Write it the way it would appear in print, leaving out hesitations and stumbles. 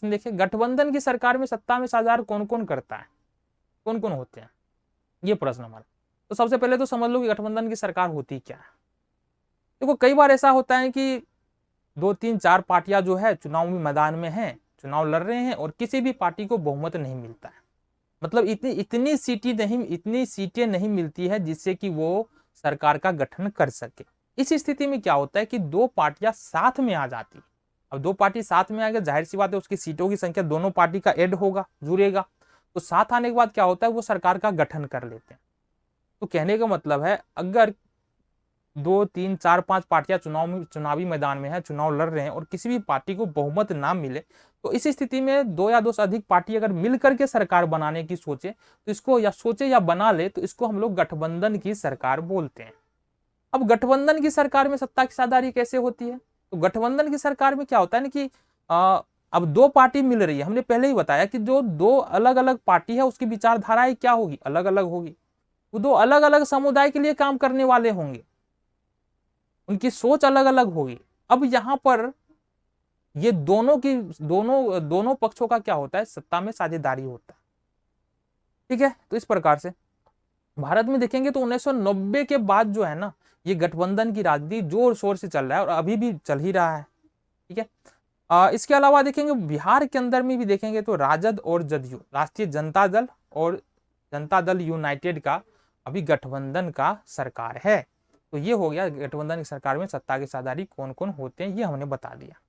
देखिए, गठबंधन की सरकार में सत्ता में साझेदार कौन कौन करता है, कौन कौन होते हैं, ये प्रश्न हमारा। तो सबसे पहले तो समझ लो कि गठबंधन की सरकार होती क्या है। देखो, कई बार ऐसा होता है कि दो तीन चार पार्टियां जो है चुनावी मैदान में हैं, चुनाव लड़ रहे हैं और किसी भी पार्टी को बहुमत नहीं मिलता है। मतलब इतनी सीटें नहीं मिलती है जिससे कि वो सरकार का गठन कर सके। इस स्थिति में क्या होता है कि दो पार्टियां साथ में आ जाती है। अब दो पार्टी साथ में आ गए, जाहिर सी बात है उसकी सीटों की संख्या दोनों पार्टी का ऐड होगा, जुड़ेगा। तो साथ आने के बाद क्या होता है, वो सरकार का गठन कर लेते हैं। तो कहने का मतलब है, अगर दो तीन चार पांच पार्टियां चुनावी मैदान में है, चुनाव लड़ रहे हैं और किसी भी पार्टी को बहुमत ना मिले, तो इस स्थिति में दो या दो से अधिक पार्टी अगर मिलकर के सरकार बनाने की सोचे, तो इसको या सोचे या बना ले, तो इसको हम लोग गठबंधन की सरकार बोलते हैं। अब गठबंधन की सरकार में सत्ता की साझेदारी कैसे होती है? तो गठबंधन की सरकार में क्या होता है ना कि अब दो पार्टी मिल रही है। हमने पहले ही बताया कि जो दो अलग अलग पार्टी है उसकी विचारधाराएं क्या होगी, अलग अलग होगी। वो दो अलग अलग समुदाय के लिए काम करने वाले होंगे, उनकी सोच अलग अलग होगी। अब यहां पर ये दोनों पक्षों का क्या होता है, सत्ता में साझेदारी होता है। ठीक है, तो इस प्रकार से भारत में देखेंगे तो 1990 के बाद जो है ना, ये गठबंधन की राजनीति जोर शोर से चल रहा है और अभी भी चल ही रहा है। ठीक है। इसके अलावा देखेंगे बिहार के अंदर में भी देखेंगे तो राजद और जदयू, राष्ट्रीय जनता दल और जनता दल यूनाइटेड का अभी गठबंधन का सरकार है। तो ये हो गया गठबंधन की सरकार में सत्ता की साझेदारी कौन कौन होते हैं, ये हमने बता दिया।